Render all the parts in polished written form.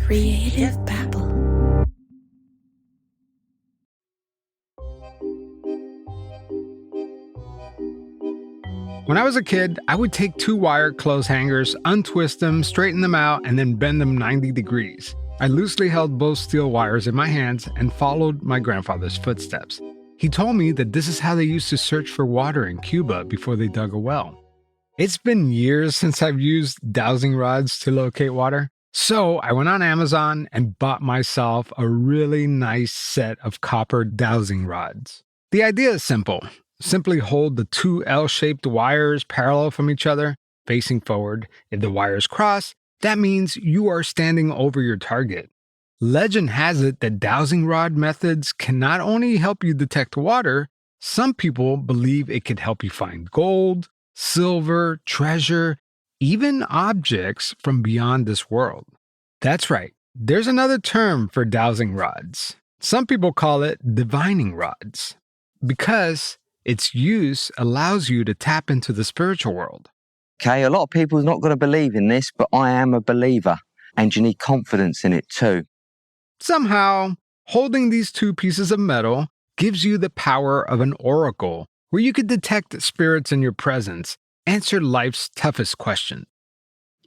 Creative Babble. When I was a kid, I would take 2-wire clothes hangers, untwist them, straighten them out, and then bend them 90 degrees. I loosely held both steel wires in my hands and followed my grandfather's footsteps. He told me that this is how they used to search for water in Cuba before they dug a well. It's been years since I've used dowsing rods to locate water, so I went on Amazon and bought myself a really nice set of copper dowsing rods. The idea is simple. Simply hold the 2 L-shaped wires parallel from each other, facing forward. If the wires cross, that means you are standing over your target. Legend has it that dowsing rod methods can not only help you detect water, some people believe it could help you find gold, silver, treasure, even objects from beyond this world. That's right, there's another term for dowsing rods. Some people call it divining rods, because its use allows you to tap into the spiritual world. Okay, a lot of people are not going to believe in this, but I am a believer, and you need confidence in it too. Somehow, holding these 2 pieces of metal gives you the power of an oracle, where you could detect spirits in your presence, answer life's toughest question.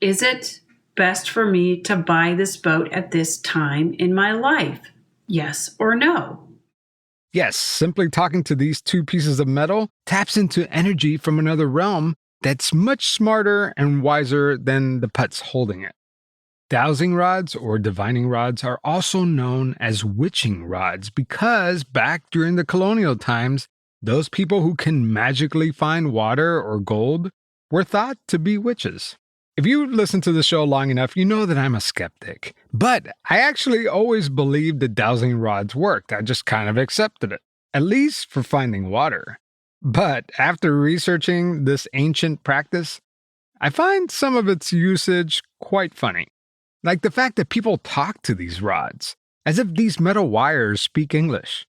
Is it best for me to buy this boat at this time in my life? Yes or no? Yes, simply talking to these 2 pieces of metal taps into energy from another realm that's much smarter and wiser than the putts holding it. Dowsing rods or divining rods are also known as witching rods because back during the colonial times, those people who can magically find water or gold were thought to be witches. If you listen to the show long enough, you know that I'm a skeptic. But I actually always believed that dowsing rods worked. I just kind of accepted it, at least for finding water. But after researching this ancient practice, I find some of its usage quite funny. Like the fact that people talk to these rods, as if these metal wires speak English.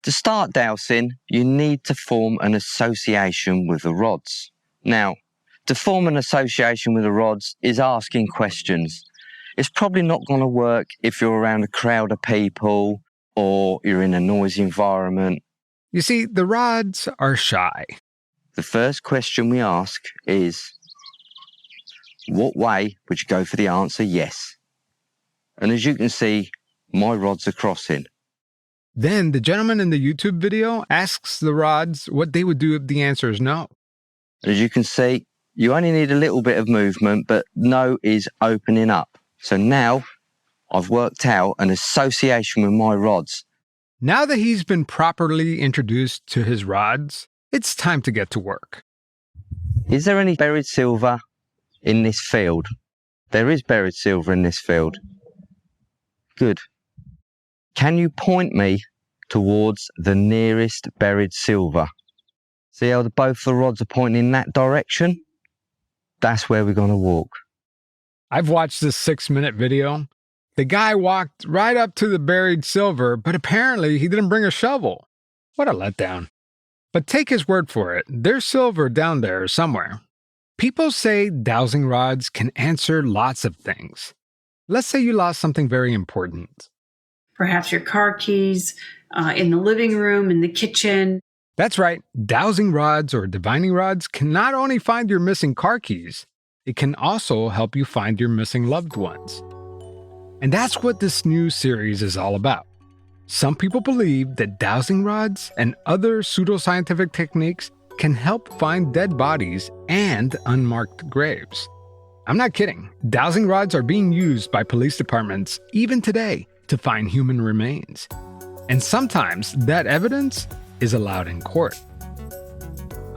To start dowsing, you need to form an association with the rods. Now, to form an association with the rods is asking questions. It's probably not going to work if you're around a crowd of people or you're in a noisy environment. You see, the rods are shy. The first question we ask is, what way would you go for the answer yes? And as you can see, my rods are crossing. Then the gentleman in the YouTube video asks the rods what they would do if the answer is no. As you can see, you only need a little bit of movement, but no is opening up. So now I've worked out an association with my rods. Now that he's been properly introduced to his rods, it's time to get to work. Is there any buried silver in this field? There is buried silver in this field. Good. Can you point me towards the nearest buried silver? See how both the rods are pointing in that direction? That's where we're going to walk. I've watched this 6-minute video. The guy walked right up to the buried silver, but apparently he didn't bring a shovel. What a letdown. But take his word for it, there's silver down there somewhere. People say dowsing rods can answer lots of things. Let's say you lost something very important. Perhaps your car keys, in the living room, in the kitchen. That's right, dowsing rods or divining rods can not only find your missing car keys, it can also help you find your missing loved ones. And that's what this new series is all about. Some people believe that dowsing rods and other pseudoscientific techniques can help find dead bodies and unmarked graves. I'm not kidding. Dowsing rods are being used by police departments even today to find human remains. And sometimes that evidence is allowed in court.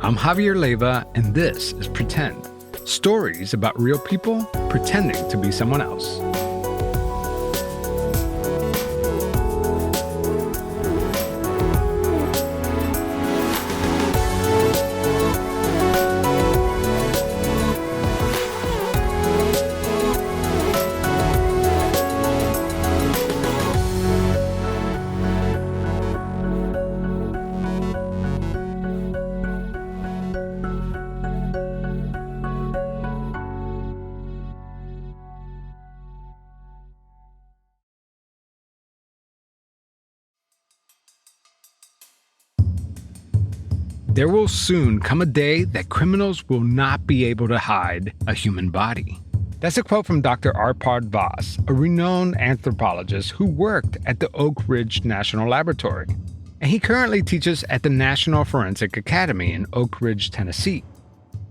I'm Javier Leiva, and this is Pretend. Stories about real people pretending to be someone else. There will soon come a day that criminals will not be able to hide a human body. That's a quote from Dr. Arpard Vass, a renowned anthropologist who worked at the Oak Ridge National Laboratory. And he currently teaches at the National Forensic Academy in Oak Ridge, Tennessee.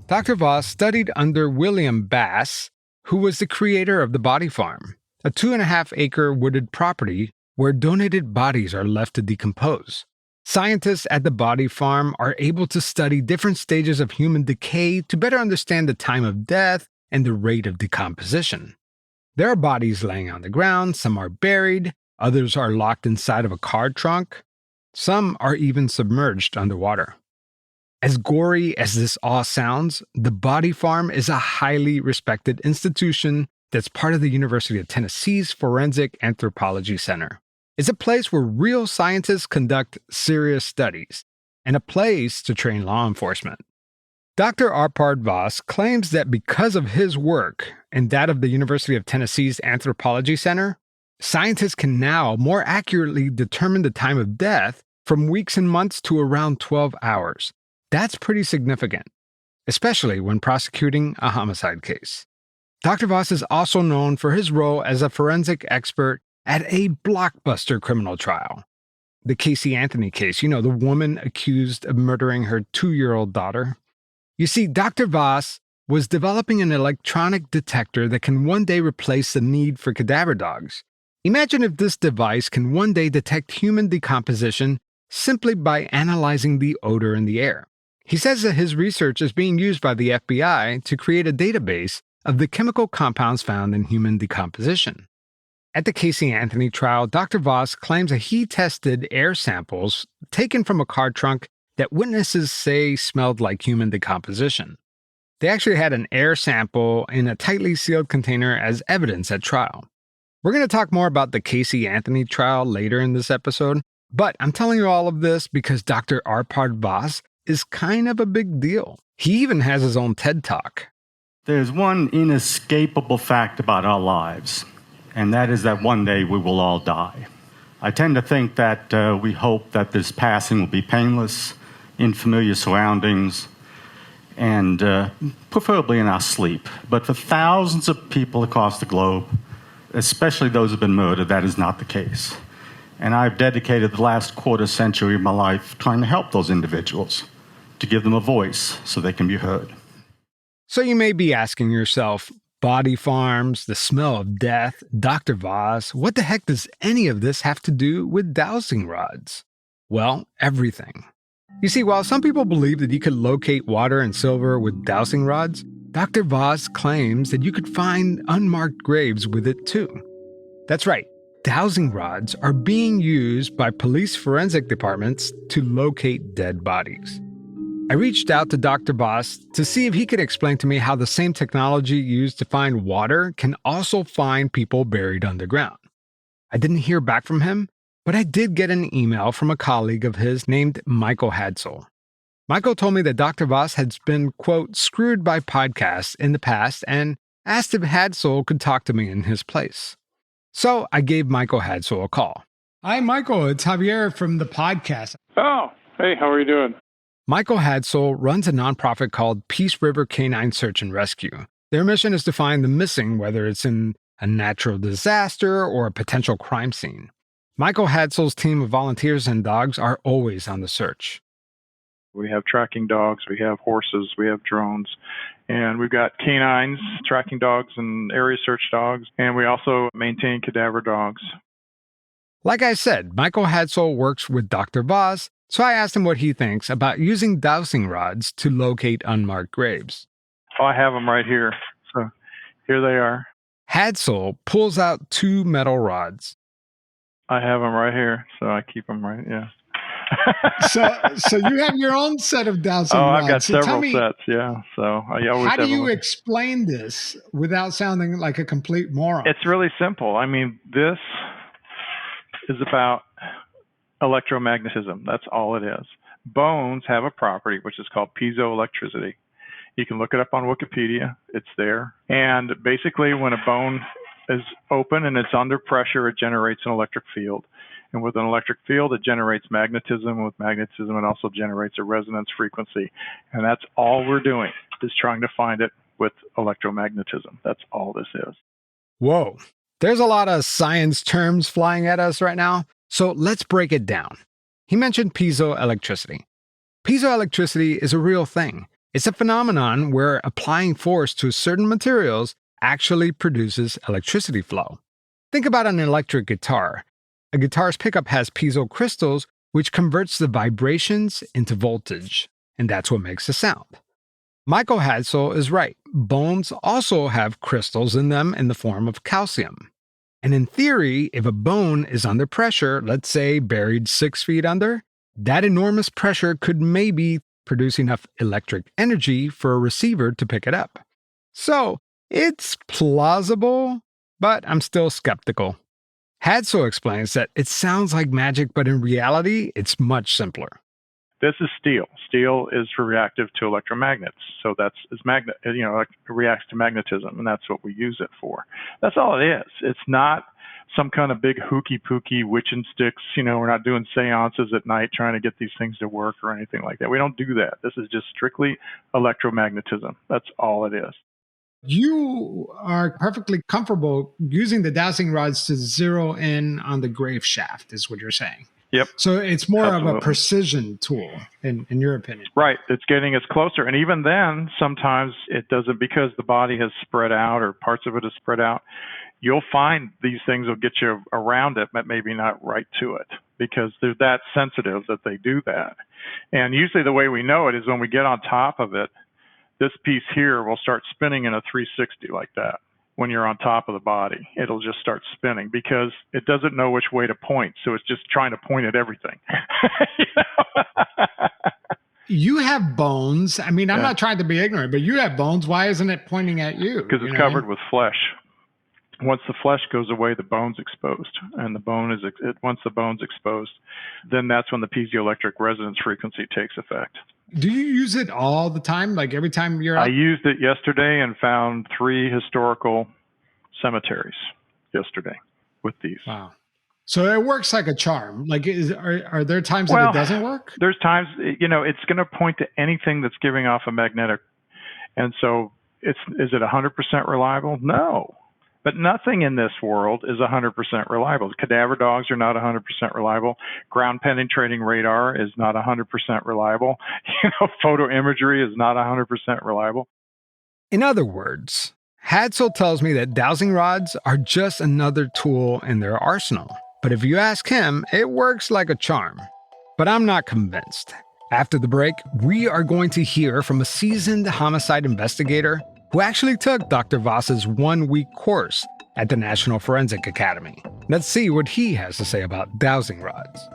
Dr. Vass studied under William Bass, who was the creator of the Body Farm, a 2.5-acre wooded property where donated bodies are left to decompose. Scientists at the Body Farm are able to study different stages of human decay to better understand the time of death and the rate of decomposition. There are bodies laying on the ground, some are buried, others are locked inside of a car trunk, some are even submerged underwater. As gory as this all sounds, the Body Farm is a highly respected institution that's part of the University of Tennessee's Forensic Anthropology Center. It's a place where real scientists conduct serious studies, and a place to train law enforcement. Dr. Arpard Vass claims that because of his work and that of the University of Tennessee's Anthropology Center, scientists can now more accurately determine the time of death from weeks and months to around 12 hours. That's pretty significant, especially when prosecuting a homicide case. Dr. Vass is also known for his role as a forensic expert at a blockbuster criminal trial. The Casey Anthony case, the woman accused of murdering her 2-year-old daughter. You see, Dr. Vass was developing an electronic detector that can one day replace the need for cadaver dogs. Imagine if this device can one day detect human decomposition simply by analyzing the odor in the air. He says that his research is being used by the FBI to create a database of the chemical compounds found in human decomposition. At the Casey Anthony trial, Dr. Vass claims that he tested air samples taken from a car trunk that witnesses say smelled like human decomposition. They actually had an air sample in a tightly sealed container as evidence at trial. We're going to talk more about the Casey Anthony trial later in this episode, but I'm telling you all of this because Dr. Arpard Vass is kind of a big deal. He even has his own TED Talk. There's one inescapable fact about our lives, and that is that one day we will all die. I tend to think that we hope that this passing will be painless, in familiar surroundings, and preferably in our sleep. But for thousands of people across the globe, especially those who have been murdered, that is not the case. And I've dedicated the last quarter century of my life trying to help those individuals, to give them a voice so they can be heard. So you may be asking yourself, body farms, the smell of death, Dr. Vass, what the heck does any of this have to do with dowsing rods? Well, everything. You see, while some people believe that you could locate water and silver with dowsing rods, Dr. Vass claims that you could find unmarked graves with it too. That's right, dowsing rods are being used by police forensic departments to locate dead bodies. I reached out to Dr. Vass to see if he could explain to me how the same technology used to find water can also find people buried underground. I didn't hear back from him, but I did get an email from a colleague of his named Michael Hadsell. Michael told me that Dr. Vass had been, quote, screwed by podcasts in the past and asked if Hadsell could talk to me in his place. So I gave Michael Hadsell a call. Hi, Michael. It's Javier from the podcast. Oh, hey, how are you doing? Michael Hadsell runs a nonprofit called Peace River Canine Search and Rescue. Their mission is to find the missing, whether it's in a natural disaster or a potential crime scene. Michael Hadsell's team of volunteers and dogs are always on the search. We have tracking dogs, we have horses, we have drones, and we've got canines, tracking dogs, and area search dogs, and we also maintain cadaver dogs. Like I said, Michael Hadsell works with Dr. Vass, so I asked him what he thinks about using dowsing rods to locate unmarked graves. Oh, I have them right here. So here they are. Hadsell pulls out 2 metal rods. I have them right here, so I keep them right, yeah. So you have your own set of dowsing rods. I've got so several sets, yeah. So I always how do have you them. explain this without sounding like a complete moron? It's really simple. I mean, this is about electromagnetism. That's all it is. Bones have a property which is called piezoelectricity. You can look it up on Wikipedia. It's there. And basically, when a bone is open and it's under pressure, it generates an electric field. And with an electric field, it generates magnetism. With magnetism, it also generates a resonance frequency. And that's all we're doing, is trying to find it with electromagnetism. That's all this is. Whoa. There's a lot of science terms flying at us right now, so let's break it down. He mentioned piezoelectricity. Piezoelectricity is a real thing. It's a phenomenon where applying force to certain materials actually produces electricity flow. Think about an electric guitar. A guitar's pickup has piezo crystals, which converts the vibrations into voltage, and that's what makes the sound. Michael Hadsell is right. Bones also have crystals in them in the form of calcium. And in theory, if a bone is under pressure, let's say buried 6 feet under, that enormous pressure could maybe produce enough electric energy for a receiver to pick it up. So, it's plausible, but I'm still skeptical. Hadsell explains that it sounds like magic, but in reality, it's much simpler. This is steel. Steel is reactive to electromagnets. So it reacts to magnetism, and that's what we use it for. That's all it is. It's not some kind of big hooky-pooky witch and sticks. We're not doing seances at night trying to get these things to work or anything like that. We don't do that. This is just strictly electromagnetism. That's all it is. You are perfectly comfortable using the dowsing rods to zero in on the grave shaft, is what you're saying. Yep. So it's more Absolutely. of a precision tool, in your opinion. Right. It's getting us closer. And even then, sometimes it doesn't, because the body has spread out or parts of it is spread out. You'll find these things will get you around it, but maybe not right to it, because they're that sensitive that they do that. And usually the way we know it is when we get on top of it, this piece here will start spinning in a 360 like that. When you're on top of the body, it'll just start spinning because it doesn't know which way to point. So it's just trying to point at everything. You have bones. I mean, I'm not trying to be ignorant, but you have bones. Why isn't it pointing at you? Because it's covered with flesh. Once the flesh goes away, the bone's exposed. And once the bone's exposed, then that's when the piezoelectric resonance frequency takes effect. Do you use it all the time? Like every time you're out? I used it yesterday and found 3 historical cemeteries yesterday with these. Wow. So it works like a charm. Like, are there times that it doesn't work? There's times, it's going to point to anything that's giving off a magnetic. And so is it 100% reliable? No. But nothing in this world is 100% reliable. Cadaver dogs are not 100% reliable. Ground penetrating radar is not 100% reliable. Photo imagery is not 100% reliable. In other words, Hadsell tells me that dowsing rods are just another tool in their arsenal. But if you ask him, it works like a charm. But I'm not convinced. After the break, we are going to hear from a seasoned homicide investigator who actually took Dr. Vass's 1-week course at the National Forensic Academy. Let's see what he has to say about dowsing rods.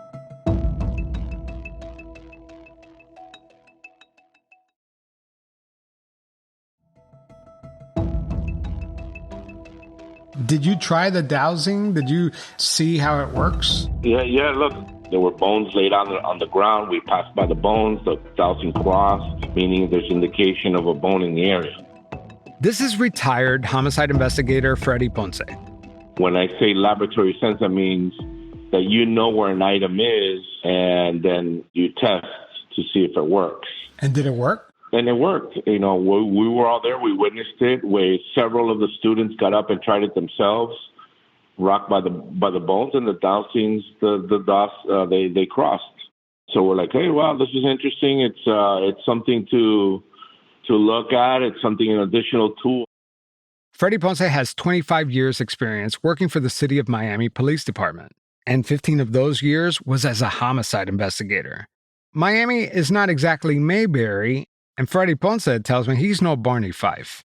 Did you try the dowsing? Did you see how it works? Yeah, look. There were bones laid on the ground. We passed by the bones. The dowsing crossed, meaning there's indication of a bone in the area. This is retired homicide investigator Freddie Ponce. When I say laboratory sense, that means that you know where an item is, and then you test to see if it works. And did it work? And it worked. We were all there. We witnessed it. Several of the students got up and tried it themselves, rocked by the bones, and the dowsings, they crossed. So we're like, hey, wow, this is interesting. It's something to look at. It's an additional tool. Freddie Ponce has 25 years experience working for the City of Miami Police Department, and 15 of those years was as a homicide investigator. Miami is not exactly Mayberry, and Freddie Ponce tells me he's no Barney Fife.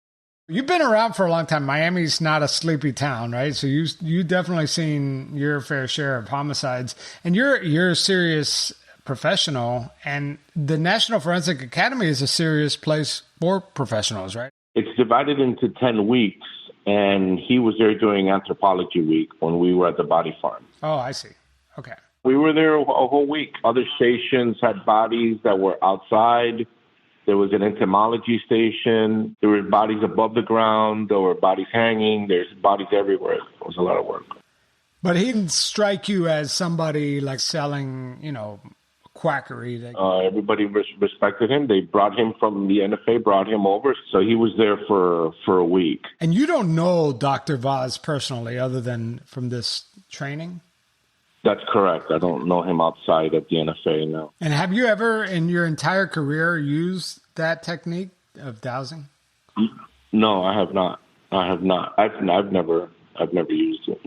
You've been around for a long time. Miami's not a sleepy town, right? So you definitely seen your fair share of homicides, and you're a serious professional, and the National Forensic Academy is a serious place for professionals, right? It's divided into 10 weeks, and he was there during anthropology week when we were at the body farm. Oh, I see. Okay. We were there a whole week. Other stations had bodies that were outside. There was an entomology station. There were bodies above the ground. There were bodies hanging. There's bodies everywhere. It was a lot of work. But he didn't strike you as somebody like selling, quackery. Everybody respected him. They brought him from the NFA, brought him over. So he was there for a week. And you don't know Dr. Vass personally other than from this training? That's correct. I don't know him outside of the NFA, no. And have you ever in your entire career used that technique of dowsing? No, I have not. I've never used it.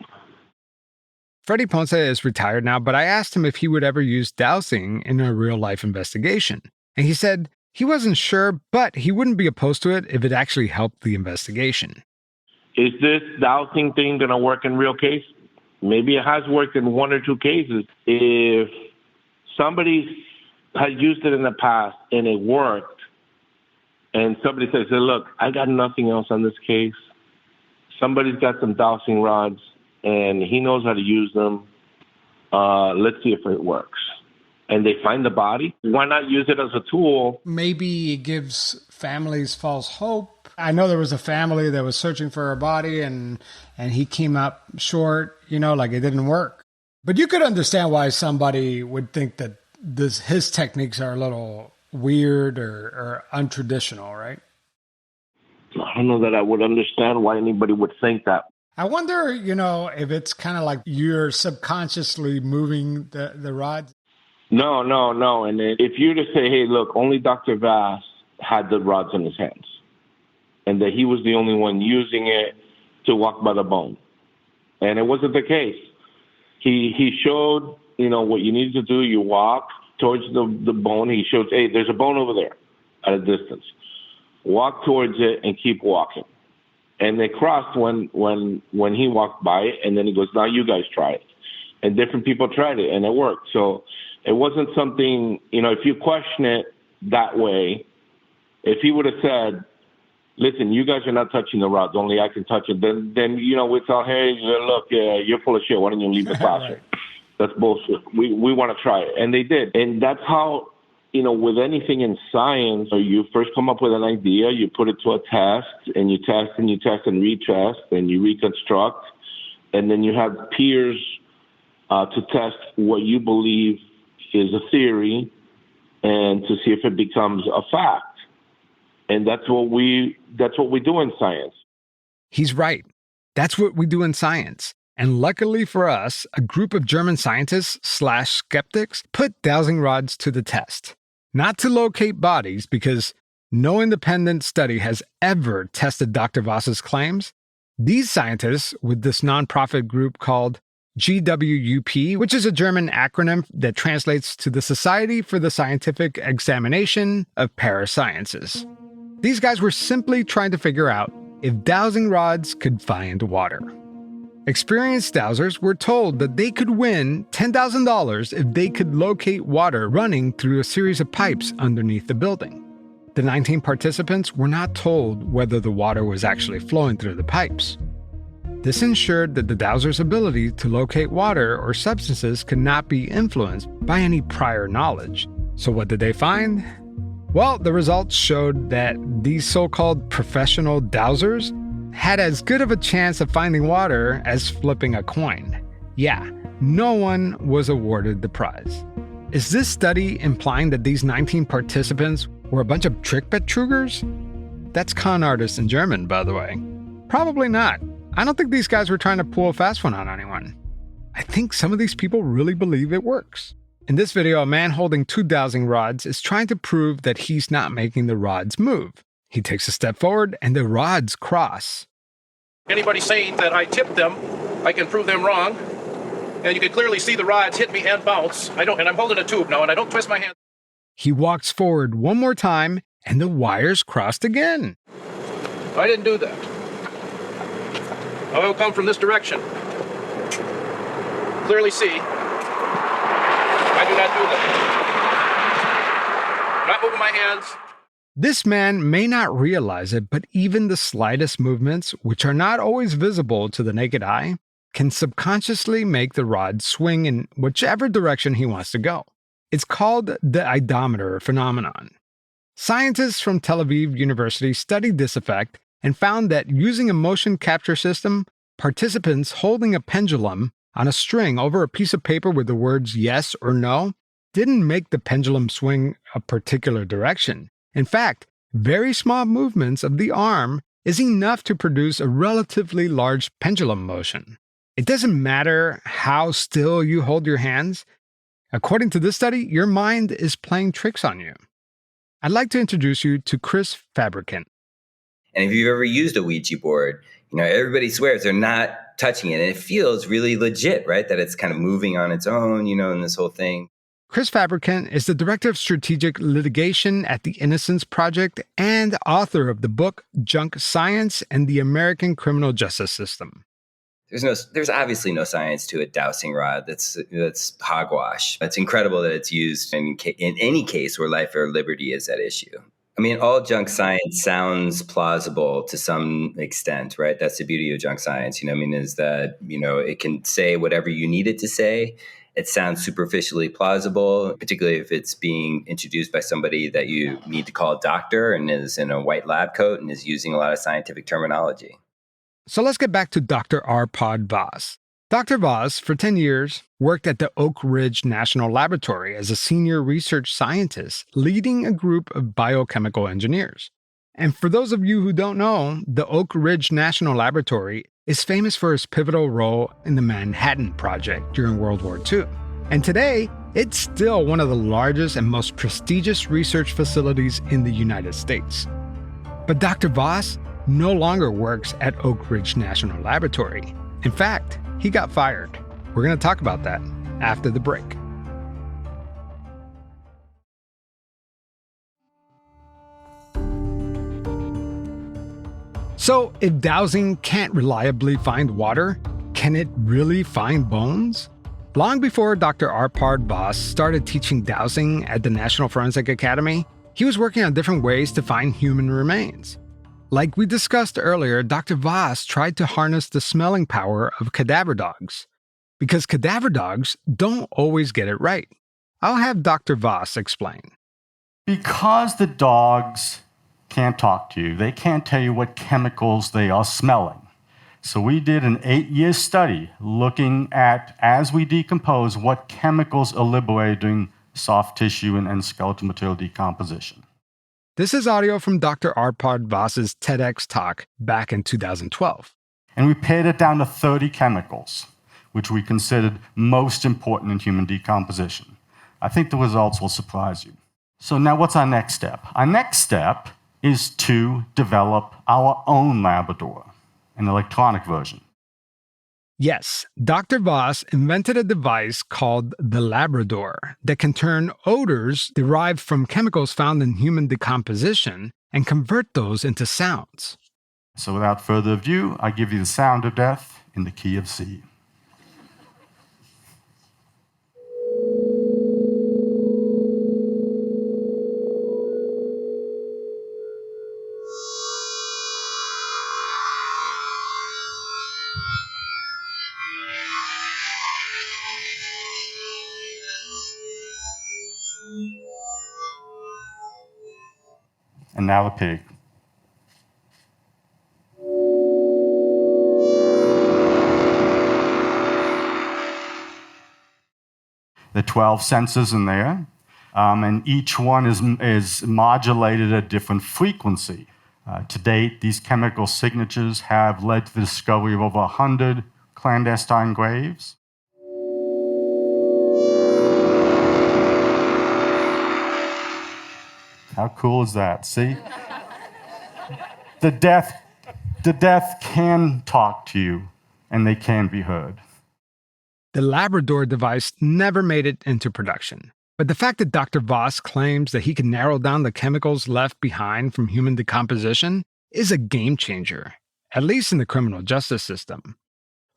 Freddie Ponce is retired now, but I asked him if he would ever use dowsing in a real-life investigation. And he said he wasn't sure, but he wouldn't be opposed to it if it actually helped the investigation. Is this dowsing thing going to work in real cases? Maybe it has worked in one or two cases. If somebody has used it in the past and it worked, and somebody says, hey, look, I got nothing else on this case. Somebody's got some dowsing rods, and he knows how to use them. Let's see if it works. And they find the body. Why not use it as a tool? Maybe it gives families false hope. I know there was a family that was searching for a body and he came up short, like it didn't work. But you could understand why somebody would think that his techniques are a little weird or untraditional, right? I don't know that I would understand why anybody would think that. I wonder, if it's kind of like you're subconsciously moving the rods. No. And if you were to say, hey, look, only Dr. Vass had the rods in his hands, and that he was the only one using it to walk by the bone. And it wasn't the case. He showed, what you need to do. You walk towards the bone. He showed, hey, there's a bone over there at a distance. Walk towards it and keep walking. And they crossed when he walked by it, and then he goes, now you guys try it. And different people tried it, and it worked. So it wasn't something, if you question it that way, if he would have said, listen, you guys are not touching the rods, only I can touch it, then we tell, hey, look, you're full of shit. Why don't you leave the classroom? Right. That's bullshit. We want to try it. And they did. And that's how, with anything in science, you first come up with an idea, you put it to a test, and you test and you test and retest, and you reconstruct, and then you have peers to test what you believe is a theory and to see if it becomes a fact. And that's what we do in science. He's right. That's what we do in science. And luckily for us, a group of German scientists / skeptics put dowsing rods to the test. Not to locate bodies, because no independent study has ever tested Dr. Vass's claims. These scientists, with this nonprofit group called GWUP, which is a German acronym that translates to the Society for the Scientific Examination of Parasciences. These guys were simply trying to figure out if dowsing rods could find water. Experienced dowsers were told that they could win $10,000 if they could locate water running through a series of pipes underneath the building. The 19 participants were not told whether the water was actually flowing through the pipes. This ensured that the dowser's ability to locate water or substances could not be influenced by any prior knowledge. So what did they find? Well, the results showed that these so-called professional dowsers had as good of a chance of finding water as flipping a coin. Yeah, no one was awarded the prize. Is this study implying that these 19 participants were a bunch of trickbetrügers? That's con artists in German, by the way. Probably not. I don't think these guys were trying to pull a fast one on anyone. I think some of these people really believe it works. In this video, a man holding 2 dowsing rods is trying to prove that he's not making the rods move. He takes a step forward and the rods cross. Anybody saying that I tipped them, I can prove them wrong. And you can clearly see the rods hit me and bounce. And I'm holding a tube now, and I don't twist my hand. He walks forward one more time and the wires crossed again. I didn't do that. Oil come from this direction. Clearly see. I do not do that. I'm not moving my hands. This man may not realize it, but even the slightest movements, which are not always visible to the naked eye, can subconsciously make the rod swing in whichever direction he wants to go. It's called the iodometer phenomenon. Scientists from Tel Aviv University studied this effect and found that using a motion capture system, participants holding a pendulum on a string over a piece of paper with the words yes or no didn't make the pendulum swing a particular direction. In fact, very small movements of the arm is enough to produce a relatively large pendulum motion. It doesn't matter how still you hold your hands. According to this study, your mind is playing tricks on you. I'd like to introduce you to Chris Fabricant. And if you've ever used a Ouija board, everybody swears they're not touching it. And it feels really legit, right? That it's kind of moving on its own, and this whole thing. Chris Fabricant is the Director of Strategic Litigation at the Innocence Project and author of the book Junk Science and the American Criminal Justice System. There's obviously no science to a dowsing rod. That's hogwash. It's incredible that it's used in any case where life or liberty is at issue. I mean, all junk science sounds plausible to some extent, right? That's the beauty of junk science, is that, it can say whatever you need it to say. It sounds superficially plausible, particularly if it's being introduced by somebody that you need to call a doctor and is in a white lab coat and is using a lot of scientific terminology. So let's get back to Dr. Arpard Vass. Dr. Vass, for 10 years, worked at the Oak Ridge National Laboratory as a senior research scientist, leading a group of biochemical engineers. And for those of you who don't know, the Oak Ridge National Laboratory is famous for its pivotal role in the Manhattan Project during World War II. And today, it's still one of the largest and most prestigious research facilities in the United States. But Dr. Vass no longer works at Oak Ridge National Laboratory. In fact, he got fired. We're going to talk about that after the break. So, if dowsing can't reliably find water, can it really find bones? Long before Dr. Arpard Vass started teaching dowsing at the National Forensic Academy, he was working on different ways to find human remains. Like we discussed earlier, Dr. Vass tried to harness the smelling power of cadaver dogs, because cadaver dogs don't always get it right. I'll have Dr. Vass explain. Because the dogs can't talk to you, they can't tell you what chemicals they are smelling. So we did an 8-year study looking at, as we decompose, what chemicals are liberated during soft tissue and skeletal material decomposition. This is audio from Dr. Arpard Vass's TEDx talk back in 2012. And we pared it down to 30 chemicals, which we considered most important in human decomposition. I think the results will surprise you. So now what's our next step? Our next step is to develop our own Labrador, an electronic version. Yes, Dr. Vass invented a device called the Labrador that can turn odors derived from chemicals found in human decomposition and convert those into sounds. So without further ado, I give you the sound of death in the key of C. And now the pig. There are 12 sensors in there, and each one is modulated at a different frequency. To date, these chemical signatures have led to the discovery of over 100 clandestine graves. How cool is that? See? The death can talk to you, and they can be heard. The Labrador device never made it into production. But the fact that Dr. Vass claims that he can narrow down the chemicals left behind from human decomposition is a game changer, at least in the criminal justice system.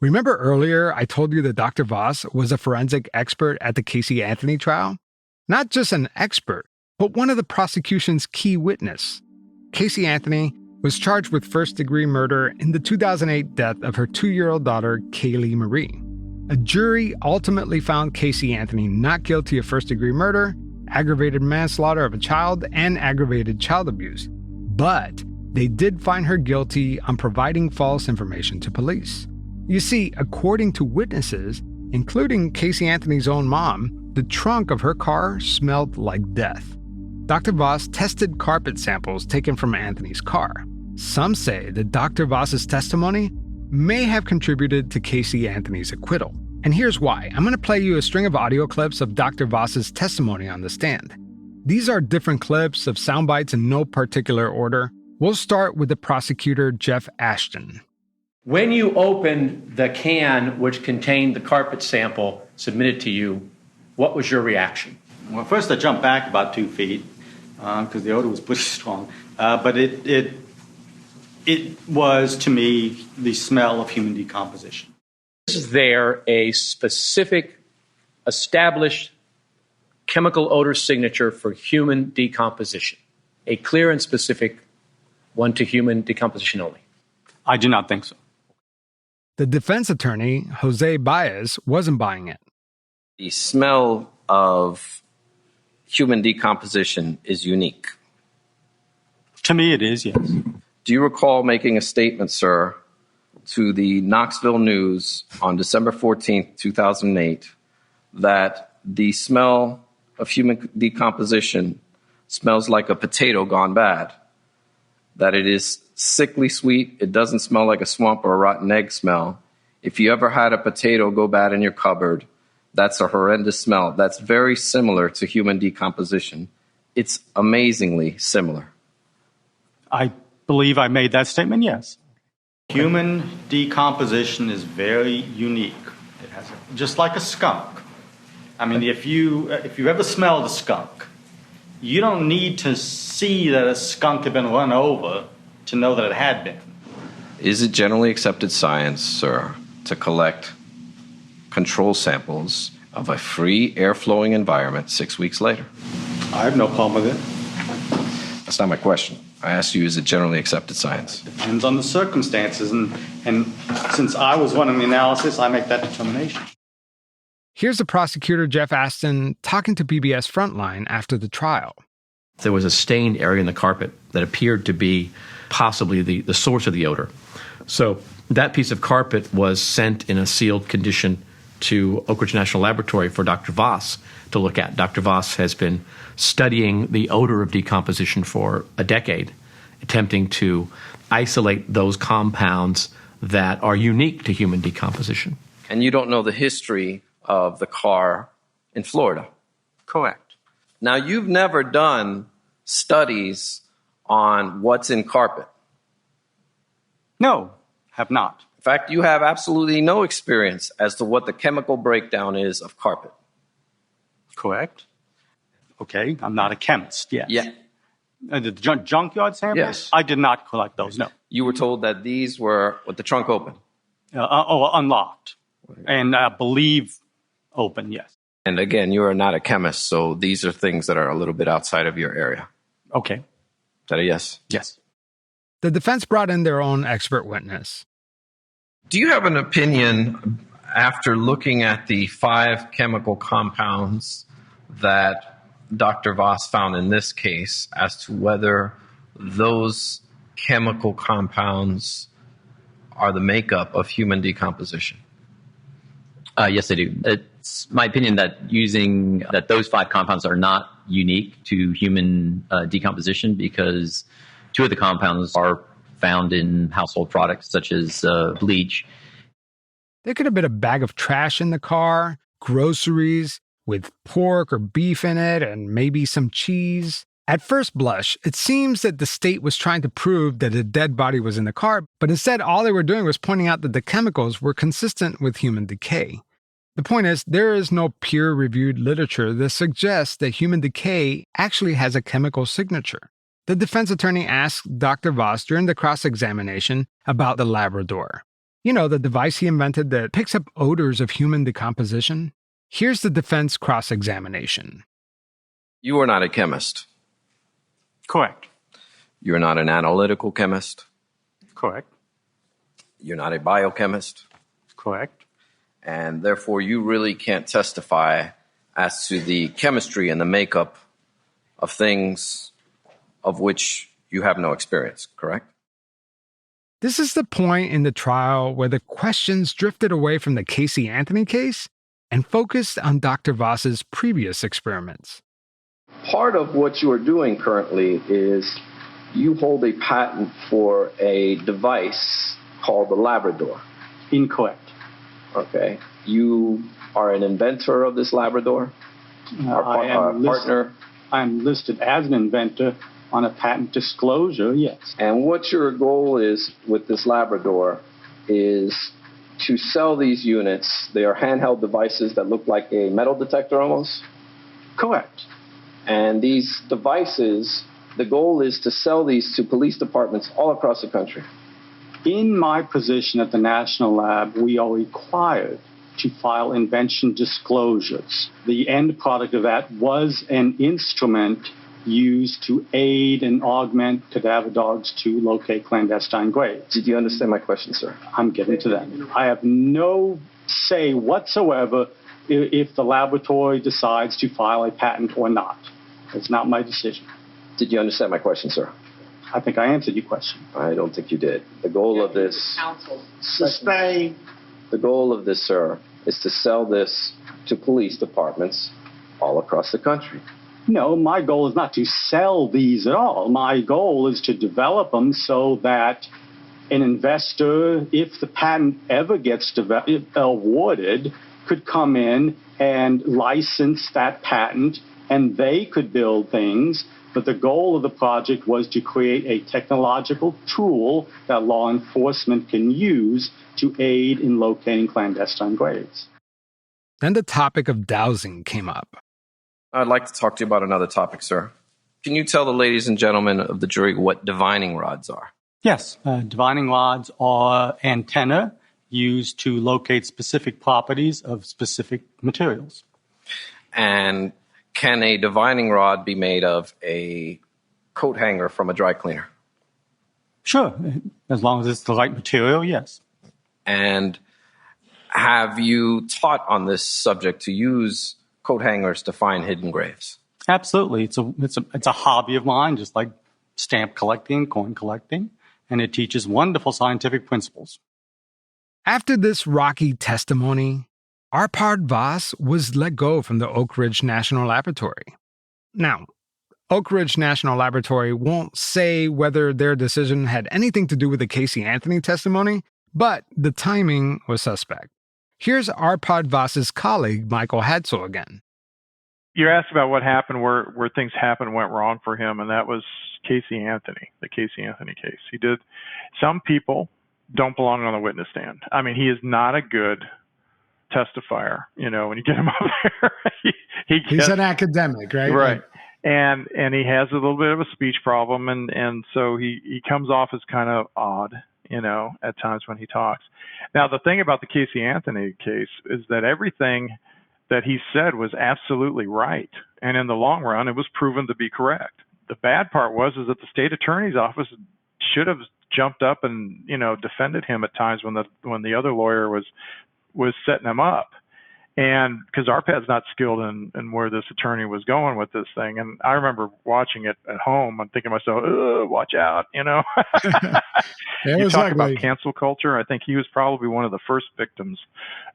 Remember earlier I told you that Dr. Vass was a forensic expert at the Casey Anthony trial? Not just an expert, but one of the prosecution's key witness. Casey Anthony was charged with first-degree murder in the 2008 death of her 2-year-old daughter, Kaylee Marie. A jury ultimately found Casey Anthony not guilty of first-degree murder, aggravated manslaughter of a child, and aggravated child abuse. But they did find her guilty on providing false information to police. You see, according to witnesses, including Casey Anthony's own mom, the trunk of her car smelled like death. Dr. Vass tested carpet samples taken from Anthony's car. Some say that Dr. Vass's testimony may have contributed to Casey Anthony's acquittal. And here's why. I'm going to play you a string of audio clips of Dr. Vass's testimony on the stand. These are different clips of sound bites in no particular order. We'll start with the prosecutor, Jeff Ashton. When you opened the can which contained the carpet sample submitted to you, what was your reaction? Well, first I jumped back about 2 feet because the odor was pretty strong. But it was, to me, the smell of human decomposition. Is there a specific established chemical odor signature for human decomposition? A clear and specific one to human decomposition only? I do not think so. The defense attorney, Jose Baez, wasn't buying it. The smell of human decomposition is unique. To me, it is, yes. Do you recall making a statement, sir, to the Knoxville News on December 14th, 2008, that the smell of human decomposition smells like a potato gone bad, that it is sickly sweet, it doesn't smell like a swamp or a rotten egg smell. If you ever had a potato go bad in your cupboard, that's a horrendous smell. That's very similar to human decomposition. It's amazingly similar. I believe I made that statement, yes. Human decomposition is very unique. It has just like a skunk. I mean, if you ever smelled a skunk, you don't need to see that a skunk had been run over to know that it had been. Is it generally accepted science, sir, to collect control samples of a free air-flowing environment 6 weeks later? I have no problem with it. That's not my question. I asked you, is it generally accepted science? Depends on the circumstances, and since I was running the analysis, I make that determination. Here's the prosecutor, Jeff Ashton, talking to PBS Frontline after the trial. There was a stained area in the carpet that appeared to be possibly the source of the odor. So that piece of carpet was sent in a sealed condition to Oak Ridge National Laboratory for Dr. Vass to look at. Dr. Vass has been studying the odor of decomposition for a decade, attempting to isolate those compounds that are unique to human decomposition. And you don't know the history of the car in Florida? Correct. Now, you've never done studies on what's in carpet. No, have not. In fact, you have absolutely no experience as to what the chemical breakdown is of carpet. Correct. Okay, I'm not a chemist yet. Yeah. The junkyard samples? Yes. I did not collect those, no. You were told that these were with the trunk open. Unlocked. And I believe open, yes. And again, you are not a chemist, so these are things that are a little bit outside of your area. Okay. Is that a yes? Yes. The defense brought in their own expert witness. Do you have an opinion after looking at the 5 chemical compounds that Dr. Vass found in this case as to whether those chemical compounds are the makeup of human decomposition? Yes, I do. It's my opinion that those 5 compounds are not unique to human decomposition because 2 of the compounds are found in household products such as bleach. There could have been a bag of trash in the car, groceries with pork or beef in it, and maybe some cheese. At first blush, it seems that the state was trying to prove that a dead body was in the car, but instead all they were doing was pointing out that the chemicals were consistent with human decay. The point is, there is no peer-reviewed literature that suggests that human decay actually has a chemical signature. The defense attorney asked Dr. Vass during the cross-examination about the Labrador. You know, the device he invented that picks up odors of human decomposition? Here's the defense cross-examination. You are not a chemist. Correct. You're not an analytical chemist. Correct. You're not a biochemist. Correct. And therefore, you really can't testify as to the chemistry and the makeup of things of which you have no experience, correct? This is the point in the trial where the questions drifted away from the Casey Anthony case and focused on Dr. Vass's previous experiments. Part of what you are doing currently is you hold a patent for a device called the Labrador. Incorrect. Okay. You are an inventor of this Labrador? Partner? I'm listed as an inventor on a patent disclosure, yes. And what your goal is with this Labrador is to sell these units. They are handheld devices that look like a metal detector almost? Correct. And these devices, the goal is to sell these to police departments all across the country. In my position at the National Lab, we are required to file invention disclosures. The end product of that was an instrument used to aid and augment cadaver dogs to locate clandestine graves. Did you understand my question, sir? I'm getting to that. I have no say whatsoever if the laboratory decides to file a patent or not. It's not my decision. Did you understand my question, sir? I think I answered your question. I don't think you did. The goal of this... Sustain. The goal of this, sir, is to sell this to police departments all across the country. No, my goal is not to sell these at all. My goal is to develop them so that an investor, if the patent ever gets awarded, could come in and license that patent, and they could build things. But the goal of the project was to create a technological tool that law enforcement can use to aid in locating clandestine graves. Then the topic of dowsing came up. I'd like to talk to you about another topic, sir. Can you tell the ladies and gentlemen of the jury what divining rods are? Yes, divining rods are antennae used to locate specific properties of specific materials. And can a divining rod be made of a coat hanger from a dry cleaner? Sure, as long as it's the right material, yes. And have you taught on this subject to use coat hangers to find hidden graves? Absolutely. It's a hobby of mine, just like stamp collecting, coin collecting, and it teaches wonderful scientific principles. After this rocky testimony, Arpard Vass was let go from the Oak Ridge National Laboratory. Now, Oak Ridge National Laboratory won't say whether their decision had anything to do with the Casey Anthony testimony, but the timing was suspect. Here's Arpard Vass's colleague, Michael Hadsel, again. You asked about what happened where things happened went wrong for him, and that was Casey Anthony, the Casey Anthony case. Some people don't belong on the witness stand. I mean, he is not a good testifier. You know, when you get him up there, he's an academic, right? Right. And he has a little bit of a speech problem, and so he comes off as kind of odd, you know, at times when he talks. Now, the thing about the Casey Anthony case is that everything that he said was absolutely right. And in the long run, it was proven to be correct. The bad part was that the state attorney's office should have jumped up and, you know, defended him at times when the other lawyer was setting him up. And because Arpad's not skilled in where this attorney was going with this thing. And I remember watching it at home and thinking to myself, watch out, you know. You talk about cancel culture. I think he was probably one of the first victims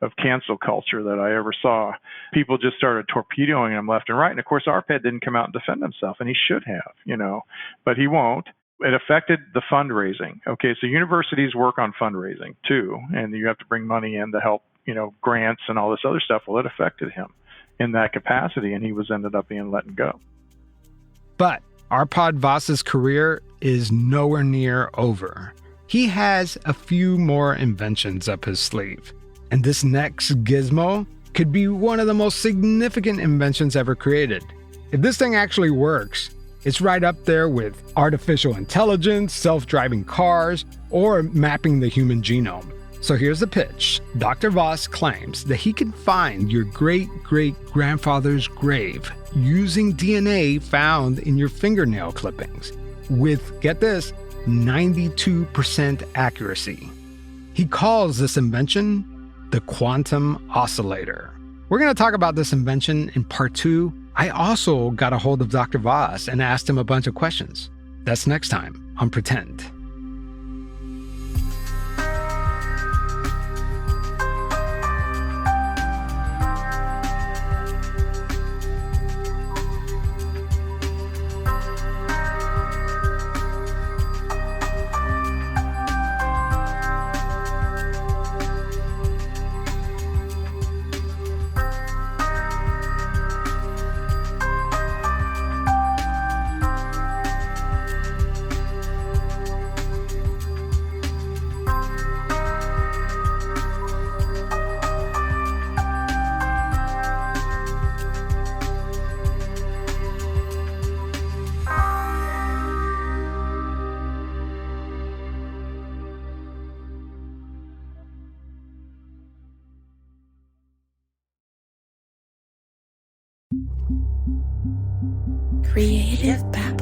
of cancel culture that I ever saw. People just started torpedoing him left and right. And of course, Arpad didn't come out and defend himself, and he should have, you know, but he won't. It affected the fundraising. Okay, so universities work on fundraising too, and you have to bring money in to help, you know, grants and all this other stuff. Well, it affected him in that capacity, and he ended up being let go. But Arpard Vass's career is nowhere near over. He has a few more inventions up his sleeve, and this next gizmo could be one of the most significant inventions ever created. If this thing actually works, it's right up there with artificial intelligence, self-driving cars, or mapping the human genome. So here's the pitch. Dr. Vass claims that he can find your great-great-grandfather's grave using DNA found in your fingernail clippings with, get this, 92% accuracy. He calls this invention the quantum oscillator. We're going to talk about this invention in part 2. I also got a hold of Dr. Vass and asked him a bunch of questions. That's next time on Pretend. Creative Babble.